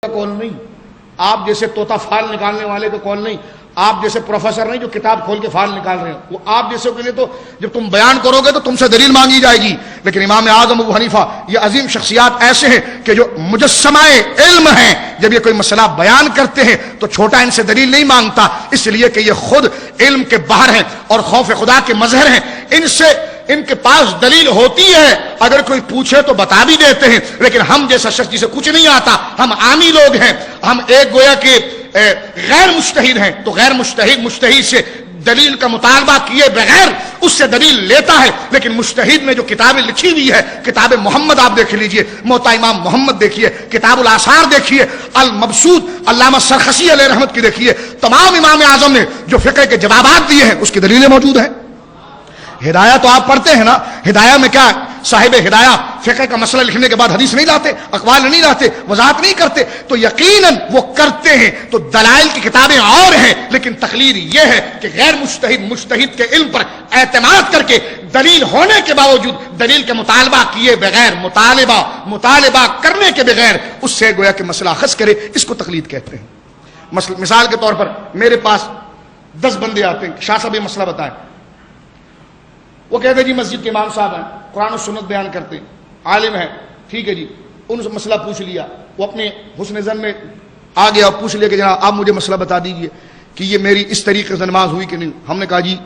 کا کال نہیں، آپ جیسے طوطا فال نکالنے والے کا کال نہیں، آپ جیسے پروفیسر نہیں جو کتاب کھول کے فال نکال رہے ہیں، وہ آپ جیسے کے لیے تو جب تم بیان کرو گے تو تم سے دلیل مانگی جائے گی. لیکن امام اعظم ابو حنیفہ یہ عظیم شخصیات ایسے ہیں کہ جو مجسمہ علم ہیں، جب یہ کوئی مسئلہ بیان کرتے ہیں تو چھوٹا ان سے دلیل نہیں مانگتا، اس لیے کہ یہ خود علم کے باہر ہیں اور خوف خدا کے مظہر ہیں. ان کے پاس دلیل ہوتی ہے، اگر کوئی پوچھے تو بتا بھی دیتے ہیں. لیکن ہم جیسا شخص جسے کچھ نہیں آتا، ہم عامی لوگ ہیں، ہم ایک گویا کہ غیر مجتہد ہیں، تو غیر مجتہد سے دلیل کا مطالبہ کیے بغیر اس سے دلیل لیتا ہے. لیکن مجتہد نے جو کتابیں لکھی ہوئی ہے، کتاب محمد آپ دیکھ لیجئے، موطا امام محمد دیکھیے، کتاب الاثار دیکھیے، المبسوط علامہ سرخسی علیہ رحمت کی دیکھیے، تمام امام اعظم نے جو فقہ کے جوابات دیے ہیں اس کی دلیلیں موجود ہیں. ہدایہ تو آپ پڑھتے ہیں نا، ہدایہ میں کیا صاحب ہدایہ فقہ کا مسئلہ لکھنے کے بعد حدیث نہیں لاتے، اقوال نہیں لاتے، وضاحت نہیں کرتے، تو یقیناً وہ کرتے ہیں. تو دلائل کی کتابیں اور ہیں، لیکن تقریر یہ ہے کہ غیر مجتہد کے علم پر اعتماد کر کے دلیل ہونے کے باوجود دلیل کے مطالبہ کیے بغیر، مطالبہ کرنے کے بغیر اس سے گویا کہ مسئلہ اخذ کرے، اس کو تقلید کہتے ہیں. مثال کے طور پر میرے پاس 10 بندے آتے ہیں، شاہ صاحب یہ مسئلہ بتائیں. وہ کہتے ہیں جی مسجد کے امام صاحب ہیں، قرآن و سنت بیان کرتے ہیں، عالم ہیں، ٹھیک ہے جی. ان سے مسئلہ پوچھ لیا، وہ اپنے حسن ظن میں آ گیا اور پوچھ لیا کہ جناب آپ مجھے مسئلہ بتا دیجئے کہ یہ میری اس طریقے سے نماز ہوئی کہ نہیں. ہم نے کہا جی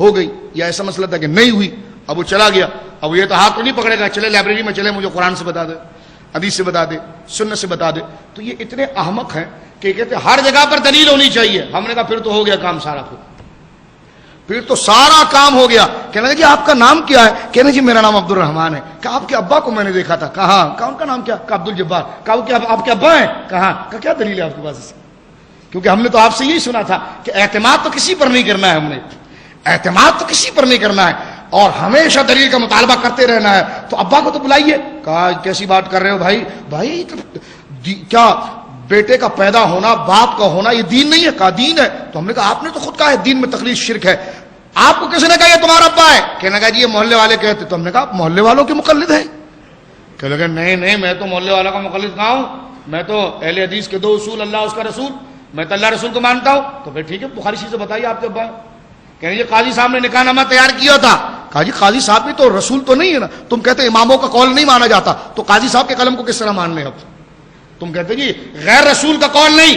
ہو گئی، یا ایسا مسئلہ تھا کہ نہیں ہوئی. اب وہ چلا گیا، اب یہ تو ہاتھ تو نہیں پکڑے گا، چلے لائبریری میں چلے، مجھے قرآن سے بتا دے، حدیث سے بتا دے، سنت سے بتا دے. تو یہ اتنے احمق ہیں کہ کہتے ہیں ہر جگہ پر دلیل ہونی چاہیے. ہم نے کہا پھر تو ہو گیا کام سارا، پھر تو سارا کام ہو گیا. کہنے لگے جی آپ کا نام کیا ہے؟ کہنے جی میرا نام عبد الرحمان ہے. کہا آپ کے ابا کو میں نے دیکھا تھا. کہا ان کا نام کیا؟ کہا عبد الجبار. کہا آپ کے ابا ہیں؟ کہا کیا دلیل ہے آپ کے پاس اس کی؟ کیونکہ ہم نے تو آپ سے یہی سنا تھا کہ اعتماد تو کسی پر نہیں کرنا ہے، ہم نے اعتماد تو کسی پر نہیں کرنا ہے اور ہمیشہ دلیل کا مطالبہ کرتے رہنا ہے. تو ابا کو تو بلائیے. کہا کیسی بات کر رہے ہو بھائی کیا بیٹے کا پیدا ہونا، باپ کا ہونا یہ دین نہیں ہے؟ کہا دین ہے. تو ہم نے کہا آپ نے تو خود کہا ہے دین میں تقلید شرک ہے، آپ کو کسی نے کہا یہ تمہارا ابا ہے؟ کہنے لگا جی یہ محلے والے کہتے. تو ہم نے کہا آپ محلے والوں کے مقلد ہیں؟ کہنے لگا نہیں میں تو محلے والوں کا مقلد کہاں ہوں، میں تو اہل حدیث کے 2 اصول، اللہ اس کا رسول، میں تو اللہ رسول کو مانتا ہوں. تو پھر ٹھیک ہے بخاری شریف سے بتائیے آپ کے ابا. کہنے جی قاضی صاحب نے نکاح نامہ تیار کیا تھا. کہا جی قاضی صاحب بھی تو رسول تو نہیں ہے نا، تم کہتے اماموں کا قول نہیں مانا جاتا، تو قاضی صاحب کے قلم کو کس طرح مان لیں؟ اب تم کہتے جی غیر رسول کا قول نہیں،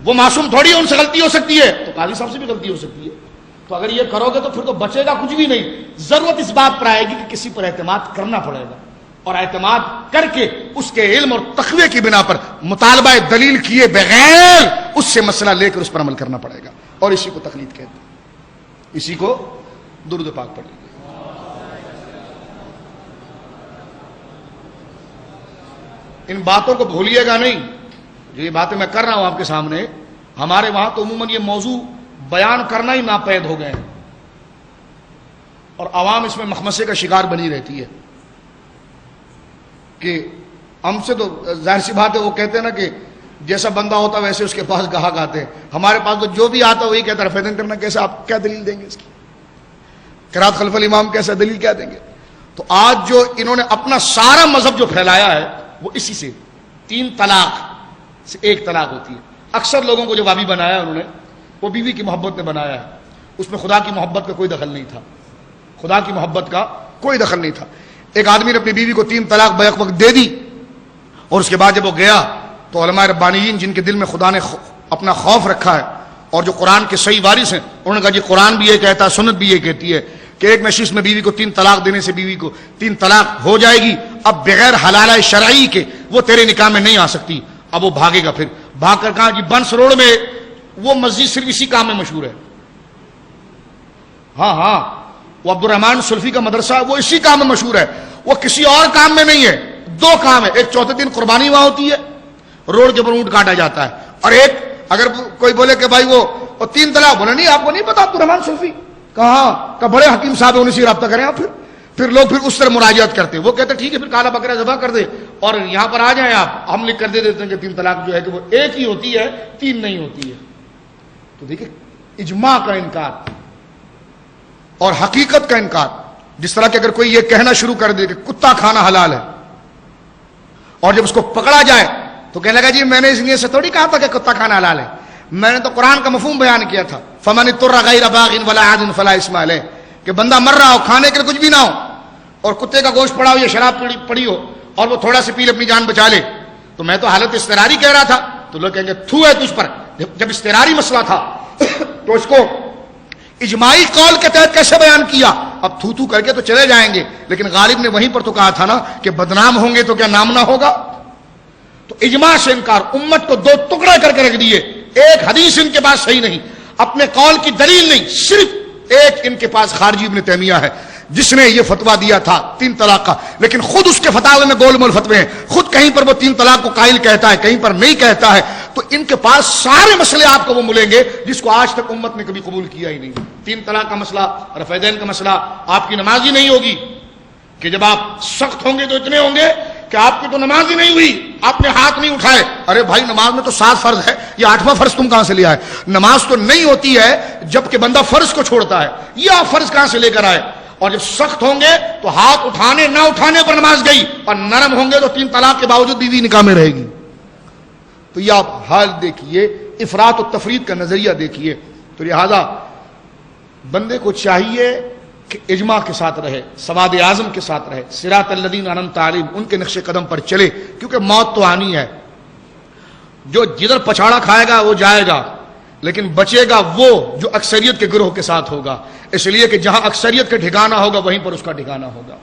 وہ معصوم تھوڑی ہے، ان سے غلطی ہو سکتی ہے، تو قاضی صاحب سے بھی غلطی ہو سکتی ہے. تو اگر یہ کرو گے تو پھر تو بچے گا کچھ بھی نہیں. ضرورت اس بات پر آئے گی کہ کسی پر اعتماد کرنا پڑے گا، اور اعتماد کر کے اس کے علم اور تقوی کی بنا پر مطالبہ دلیل کیے بغیر اس سے مسئلہ لے کر اس پر عمل کرنا پڑے گا. اور اسی کو تقلید کہتے ہیں. اسی کو درود پاک پڑھ لیجیے. ان باتوں کو بھولیے گا نہیں. جو یہ باتیں میں کر رہا ہوں آپ کے سامنے، ہمارے وہاں تو عموماً یہ موضوع بیان کرنا ہی ناپید ہو گئے ہیں اور عوام اس میں مخمصے کا شکار بنی رہتی ہے. کہ ہم سے تو ظاہر سی بات ہے، وہ کہتے ہیں نا کہ جیسا بندہ ہوتا ویسے اس کے پاس گاہک آتے ہیں. ہمارے پاس تو جو بھی آتا وہی کہتا ہے رفع کرنا کیسا، آپ کیا دلیل دیں گے اس کی؟ قرات خلف الامام کیسا دلیل کیا دیں گے؟ تو آج جو انہوں نے اپنا سارا مذہب جو پھیلایا ہے وہ اسی سے 3 طلاق سے 1 طلاق ہوتی ہے. اکثر لوگوں کو جو وابی بنایا انہوں نے، وہ بیوی کی محبت نے بنایا ہے. اس میں خدا کی محبت کا کوئی دخل نہیں تھا، خدا کی محبت کا کوئی دخل نہیں تھا. ایک آدمی نے اپنی بیوی کو 3 طلاق بیک وقت دے دی، اور اس کے بعد جب وہ گیا تو علماء ربانیین جن کے دل میں خدا نے اپنا خوف رکھا ہے اور جو قرآن کے صحیح وارث ہیں، انہوں نے کہا جی قرآن بھی یہ کہتا ہے، سنت بھی یہ کہتی ہے کہ ایک نشست میں بیوی کو 3 طلاق دینے سے بیوی کو 3 طلاق ہو جائے گی. اب بغیر حلالہ شرعی کے وہ تیرے نکاح میں نہیں آ سکتی. اب وہ بھاگے گا، پھر بھاگ کر کہا جی بنس روڈ میں وہ مسجد صرف اسی کام میں مشہور ہے. ہاں وہ عبد الرحمان سلفی کا مدرسہ وہ اسی کام میں مشہور ہے، وہ کسی اور کام میں نہیں ہے. 2 کام ہے، ایک چوتھے دن قربانی وہاں ہوتی ہے، روڈ کے اوپر اونٹ کاٹا جاتا ہے، اور ایک اگر کوئی بولے کہ بھائی وہ 3 طلاق، بولے نہیں آپ کو نہیں پتا عبد الرحمان سلفی کہاں کا بڑے حکیم صاحب ہیں، انہیں سے رابطہ کریں آپ. پھر لوگ پھر اس طرح مراجعت کرتے ہیں. وہ کہتے ہیں ٹھیک ہے پھر کالا بکرا ذبح کر دے اور یہاں پر آ جائیں آپ، ہم لکھ کر دے دیتے ہیں کہ 3 طلاق جو ہے کہ وہ 1 ہی ہوتی ہے، 3 نہیں ہوتی ہے. تو دیکھیں اجماع کا انکار اور حقیقت کا انکار. جس طرح کہ اگر کوئی یہ کہنا شروع کر دے کہ کتا کھانا حلال ہے، اور جب اس کو پکڑا جائے تو کہنے لگا جی میں نے اس لیے سے تھوڑی کہا تھا کہ کتا کھانا حلال ہے، میں نے تو قرآن کا مفہوم بیان کیا تھا، فمن اضطر غیر باغ ولا عاد فلا اثم علیہ، کہ بندہ مر رہا ہو، کھانے کے لیے کچھ بھی نہ ہو، اور کتے کا گوشت پڑا ہو یا شراب پڑی ہو اور وہ تھوڑا سی پی لے اپنی جان بچا لے، تو میں تو حالت اضطراری کہہ رہا تھا، تو لوگ کہیں گے تھو ہے تجھ پر، جب اضطراری مسئلہ تھا تو اس کو اجماعی قول کے تحت کیسے بیان کیا؟ اب تھو تھو کر کے تو چلے جائیں گے، لیکن غالب نے وہیں پر تو کہا تھا نا کہ بدنام ہوں گے تو کیا نام نہ ہوگا؟ تو اجماع سے انکار، امت کو دو ٹکڑے کر کے رکھ دیے، ایک حدیث ان کے پاس صحیح نہیں، اپنے قول کی دلیل نہیں، صرف ایک ان کے پاس خارجی ابن تیمیہ ہے جس نے یہ فتویٰ دیا تھا 3 طلاق کا، لیکن خود اس کے فتاوے میں گول مول فتوے ہیں، خود کہیں پر وہ 3 طلاق کو قائل کہتا ہے، کہیں پر نہیں کہتا ہے، تو ان کے پاس سارے مسئلے آپ کو وہ ملیں گے جس کو آج تک امت نے کبھی قبول کیا ہی نہیں۔ 3 طلاق کا مسئلہ، رفع دین کا مسئلہ، آپ کی نماز ہی نہیں ہوگی، کہ جب آپ سخت ہوں گے تو اتنے ہوں گے کہ آپ کی تو نماز ہی نہیں ہوئی، آپ نے ہاتھ نہیں اٹھائے، ارے بھائی نماز میں تو 7 فرض ہے، یہ 8واں فرض تم کہاں سے لیا ہے؟ نماز تو نہیں ہوتی ہے جب کہ بندہ فرض کو چھوڑتا ہے، یہ آپ فرض کہاں سے لے کر آئے؟ اور جب سخت ہوں گے تو ہاتھ اٹھانے نہ اٹھانے پر نماز گئی، اور نرم ہوں گے تو 3 طلاق کے باوجود بیوی نکاح میں رہے گی۔ تو یہ آپ حال دیکھیے، افراط و تفرید کا نظریہ دیکھیے۔ تو لہذا بندے کو چاہیے کہ اجماع کے ساتھ رہے، سواد اعظم کے ساتھ رہے، صراط الذین انعمت علیہم، ان کے نقش قدم پر چلے، کیونکہ موت تو آنی ہے، جو جدھر پچھاڑا کھائے گا وہ جائے گا، لیکن بچے گا وہ جو اکثریت کے گروہ کے ساتھ ہوگا، اس لیے کہ جہاں اکثریت کا ٹھکانہ ہوگا وہیں پر اس کا ٹھکانہ ہوگا۔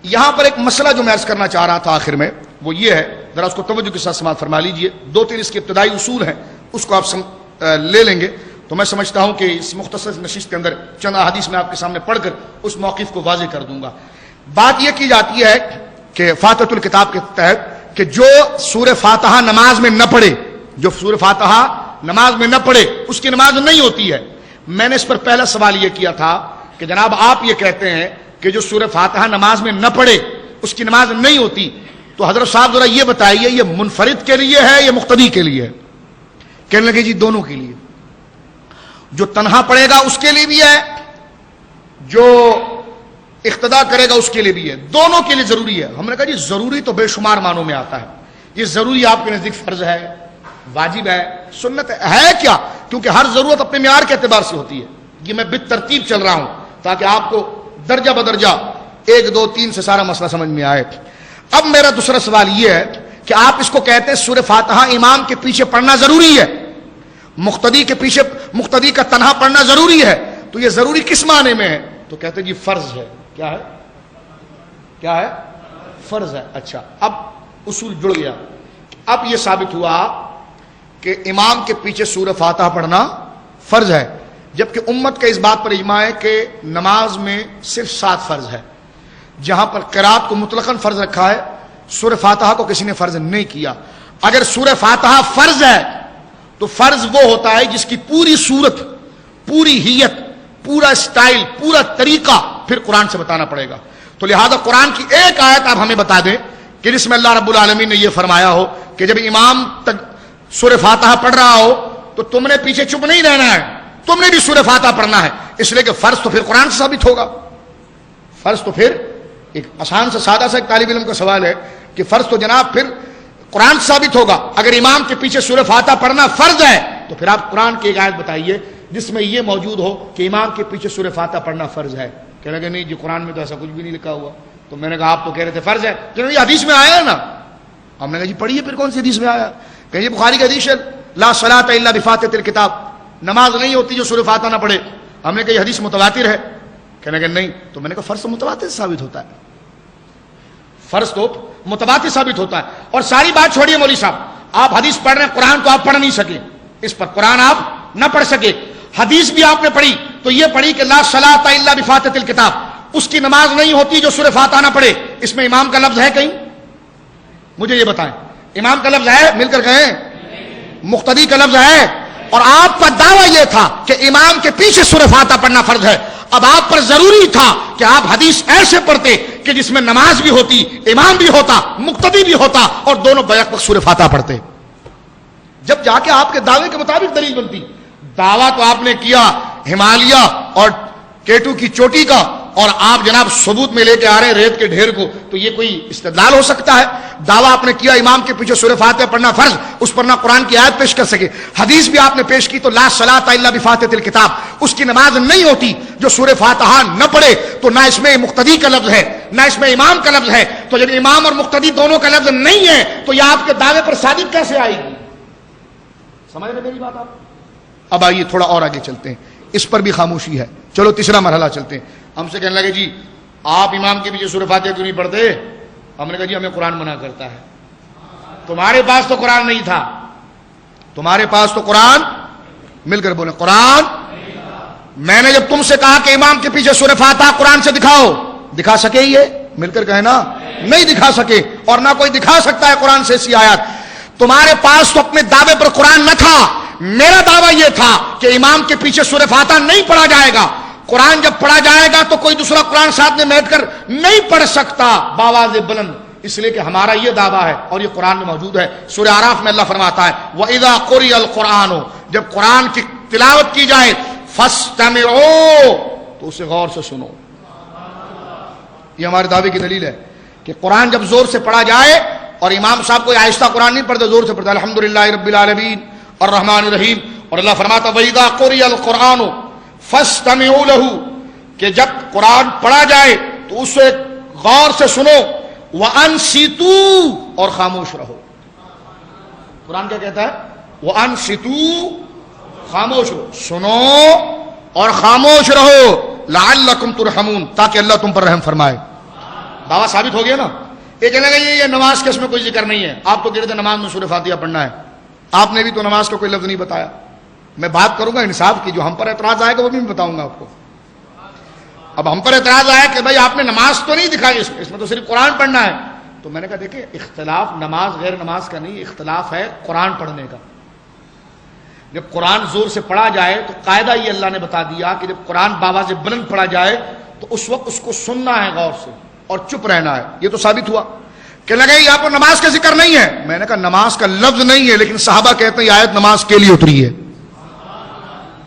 یہاں پر ایک مسئلہ جو میں عرض کرنا چاہ رہا تھا آخر میں، وہ یہ ہے، ذرا اس کو توجہ کے ساتھ سماعت فرما لیجئے، 2-3 اس کے ابتدائی اصول ہیں، اس کو آپ لے لیں گے تو میں سمجھتا ہوں کہ اس مختصر نشست کے اندر چند احادیث میں آپ کے سامنے پڑھ کر اس موقف کو واضح کر دوں گا۔ بات یہ کی جاتی ہے کہ فاتحۃ الکتاب کے تحت کہ جو سورہ فاتحہ نماز میں نہ پڑھے، جو سورہ فاتحہ نماز میں نہ پڑھے اس کی نماز نہیں ہوتی ہے۔ میں نے اس پر پہلا سوال یہ کیا تھا کہ جناب آپ یہ کہتے ہیں کہ جو سورہ فاتحہ نماز میں نہ پڑھے اس کی نماز نہیں ہوتی، تو حضرت صاحب ذرا یہ بتائیے یہ منفرد کے لیے ہے یا مقتدی کے لیے ہے؟ کہنے لگے جی دونوں کے لیے، جو تنہا پڑھے گا اس کے لیے بھی ہے، جو اقتدا کرے گا اس کے لیے بھی ہے، دونوں کے لیے ضروری ہے۔ ہم نے کہا جی ضروری تو بے شمار معنوں میں آتا ہے، یہ ضروری آپ کے نزدیک فرض ہے، واجب ہے، سنت ہے کیا؟ کیونکہ ہر ضرورت اپنے معیار کے اعتبار سے ہوتی ہے، یہ میں بالترتیب چل رہا ہوں تاکہ آپ کو درجہ بدرجہ 1 2 3 سے سارا مسئلہ سمجھ میں آئے۔ اب میرا دوسرا سوال یہ ہے کہ آپ اس کو کہتے ہیں سورہ فاتحہ امام کے پیچھے پڑھنا ضروری ہے، مقتدی کا تنہا پڑھنا ضروری ہے، تو یہ ضروری کس معنی میں ہے؟ تو کہتے ہیں جی فرض ہے۔ کیا ہے؟ کیا ہے؟ فرض ہے۔ اچھا، اب اصول جڑ گیا، اب یہ ثابت ہوا کہ امام کے پیچھے سورہ فاتحہ پڑھنا فرض ہے، جبکہ امت کا اس بات پر اجماع ہے کہ نماز میں صرف 7 فرض ہے، جہاں پر قرات کو مطلقاً فرض رکھا ہے، سورہ فاتحہ کو کسی نے فرض نہیں کیا۔ اگر سورہ فاتحہ فرض ہے تو فرض وہ ہوتا ہے جس کی پوری صورت، پوری ہیت، پورا سٹائل، پورا طریقہ پھر قرآن سے بتانا پڑے گا۔ تو لہذا قرآن کی ایک آیت آپ ہمیں بتا دیں کہ جس میں اللہ رب العالمین نے یہ فرمایا ہو کہ جب امام تک سورہ فاتحہ پڑھ رہا ہو تو تم نے پیچھے چپ نہیں رہنا ہے، تم نے بھی سورہ فاتحہ پڑھنا ہے، اس لیے کہ فرض تو پھر قرآن سے ثابت ہوگا۔ فرض تو پھر ایک آسان سے سادہ سا ایک طالب علم کا سوال ہے کہ فرض تو جناب پھر قرآن سے ثابت ہوگا۔ اگر امام کے پیچھے سورہ فاتحہ پڑھنا فرض ہے تو پھر آپ قرآن کی ایک آیت بتائیے جس میں یہ موجود ہو کہ امام کے پیچھے سورہ فاتحہ پڑھنا فرض ہے۔ کہنے لگے نہیں جی قرآن میں تو ایسا کچھ بھی نہیں لکھا ہوا۔ تو میں نے کہا آپ تو کہہ رہے تھے فرض ہے، کہ یہ حدیث میں آیا ہے نا۔ ہم نے کہا جی پڑھیے پھر کون سی حدیث میں آیا؟ کہ یہ بخاری کا حدیث ہے لا صلاۃ الا بفاتحۃ الکتاب، نماز نہیں ہوتی جو سورہ فاتحہ نہ پڑھے۔ ہم نے کہا یہ حدیث متواتر ہے، کہنے لگے نہیں۔ تو میں نے کہا فرض تو متواتر ثابت ہوتا ہے، فرض تو متواتر ثابت ہوتا ہے۔ اور ساری بات چھوڑیے مولوی صاحب، آپ حدیث پڑھ رہے ہیں، قرآن تو آپ پڑھ نہیں سکے، اس پر قرآن آپ نہ پڑھ سکے، حدیث بھی آپ نے پڑھی تو یہ پڑھی کہ لا صلاۃ الا بفاتحۃ الکتاب، اس کی نماز نہیں ہوتی جو سورہ فاتحہ نہ پڑھے۔ اس میں امام کا لفظ ہے کہیں؟ مجھے یہ بتائیں، امام کا لفظ ہے؟ مل کر کہیں مقتدی کا لفظ ہے؟ اور آپ کا دعویٰ یہ تھا کہ امام کے پیچھے سورہ فاتحہ پڑھنا فرض ہے۔ اب آپ پر ضروری تھا کہ آپ حدیث ایسے پڑھتے کہ جس میں نماز بھی ہوتی، امام بھی ہوتا، مقتدی بھی ہوتا، اور دونوں بیک وقت سورہ فاتحہ پڑھتے، جب جا کے آپ کے دعوے کے مطابق دلیل بنتی۔ دعویٰ تو آپ نے کیا ہمالیہ اور کیٹو کی چوٹی کا، اور آپ جناب ثبوت میں لے کے آ رہے ہیں ریت کے ڈھیر کو، تو یہ کوئی استدلال ہو سکتا ہے؟ دعویٰ آپ نے کیا امام کے پیچھے سورہ فاتحہ پڑھنا فرض، اس پر نہ قرآن کی آیت پیش کر سکے، حدیث بھی آپ نے پیش کی تو لا صلاۃ الا بفاتحۃ الکتاب، اس کی نماز نہیں ہوتی جو سورہ فاتحہ نہ پڑھے، تو نہ اس میں مقتدی کا لفظ ہے نہ اس میں امام کا لفظ ہے، تو جب امام اور مقتدی دونوں کا لفظ نہیں ہے تو یہ آپ کے دعوے پر صادق کیسے آئے گی؟ سمجھ رہے میری بات آپ؟ اب آئیے تھوڑا اور آگے چلتے ہیں، اس پر بھی خاموشی ہے، چلو تیسرا مرحلہ چلتے ہیں۔ ہم سے کہنے لگے جی آپ امام کے پیچھے سورہ فاتحہ کیوں نہیں پڑھتے؟ ہم نے کہا جی ہمیں قرآن منع کرتا ہے۔ تمہارے پاس تو قرآن نہیں تھا، تمہارے پاس تو قرآن، مل کر بولیں قرآن۔ میں نے جب تم سے کہا کہ امام کے پیچھے سورہ فاتحہ قرآن سے دکھاؤ، دکھا سکے یہ؟ مل کر کہنا نہیں دکھا سکے، اور نہ کوئی دکھا سکتا ہے قرآن سے ایسی آیات۔ تمہارے پاس تو اپنے دعوے پر قرآن نہ تھا، میرا دعویٰ یہ تھا کہ امام کے پیچھے سورہ فاتحہ نہیں پڑھا جائے گا، قرآن جب پڑھا جائے گا تو کوئی دوسرا قرآن ساتھ میں بیٹھ کر نہیں پڑھ سکتا باواز بلند، اس لیے کہ ہمارا یہ دعویٰ ہے اور یہ قرآن میں موجود ہے۔ سورہ اعراف میں اللہ فرماتا ہے وَإِذَا قُرِئَ الْقُرْآنُ، جب قرآن کی تلاوت کی جائے فَاسْتَمِعُوا، تو اسے غور سے سنو۔ یہ ہمارے دعوے کی دلیل ہے کہ قرآن جب زور سے پڑھا جائے، اور امام صاحب کوئی آہستہ قرآن نہیں پڑھتے، زور سے پڑھتا الحمدللہ رب العالمین الرحمن الرحیم، اور اللہ فرماتا وَإِذَا قُرِئَ الْقُرْآنُ فَاسْتَمِعُوا لَهُ، کہ جب قرآن پڑھا جائے تو اسے غور سے سنو، وَأَنصِتُوا، اور خاموش رہو۔ قرآن کیا کہتا ہے؟ وَأَنصِتُوا، خاموش رہو، سنو اور خاموش رہو، لَعَلَّكُمْ تُرْحَمُونَ، تاکہ اللہ تم پر رحم فرمائے۔ دعویٰ ثابت ہو گیا نا؟ یہ کہنے لگے یہ نماز کے اس میں کوئی ذکر نہیں ہے، آپ تو کہہ رہے تھے نماز میں سورہ فاتحہ پڑھنا ہے، آپ نے بھی تو نماز کا کوئی لفظ نہیں بتایا۔ میں بات کروں گا انصاف کی، جو ہم پر اعتراض آئے گا وہ بھی میں بتاؤں گا آپ کو۔ اب ہم پر اعتراض آیا کہ بھائی آپ نے نماز تو نہیں دکھائی، اس میں تو صرف قرآن پڑھنا ہے، تو میں نے کہا دیکھیں اختلاف نماز غیر نماز کا نہیں، اختلاف ہے قرآن پڑھنے کا۔ جب قرآن زور سے پڑھا جائے تو قاعدہ یہ اللہ نے بتا دیا کہ جب قرآن باواز بلند پڑھا جائے تو اس وقت اس کو سننا ہے غور سے اور چپ رہنا ہے، یہ تو ثابت ہوا۔ کہ لگے یہاں پر نماز کا ذکر نہیں ہے، میں نے کہا نماز کا لفظ نہیں ہے، لیکن صحابہ کہتے ہیں یہ آیت نماز کے لیے اتری ہے،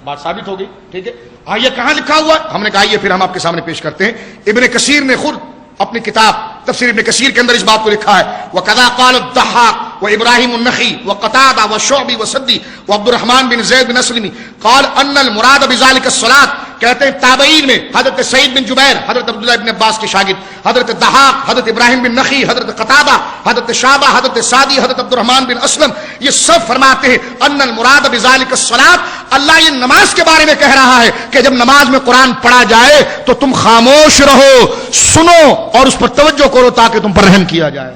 بات ثابت ہو گئی، ٹھیک ہے۔ ہاں یہ کہاں لکھا ہوا ہے؟ ہم نے کہا یہ پھر ہم آپ کے سامنے پیش کرتے ہیں۔ ابن کثیر نے خود اپنی کتاب تفسیر ابن کثیر کے اندر اس بات کو لکھا ہے، وَكَذَا قَالَ الضَّحَّاقُ وإبراهيم النخعي وقتادة والشعبي والسدي وعبد الرحمن بن زید بن اسلم قال ان المراد بذلك الصلاة، کہتے ہیں تابعین میں حضرت سعید بن جبیر، حضرت عبداللہ بن عباس کے شاگرد، حضرت ضحاق، حضرت ابراہیم بن نخعی، حضرت قتادہ، حضرت شعبہ، حضرت سعدی، حضرت عبد الرحمن بن اسلم، یہ سب فرماتے ہیں ان المراد بذلك الصلاة، اللہ یہ نماز کے بارے میں کہہ رہا ہے کہ جب نماز میں قرآن پڑھا جائے تو تم خاموش رہو، سنو اور اس پر توجہ کرو تاکہ تم پر رحم کیا جائے۔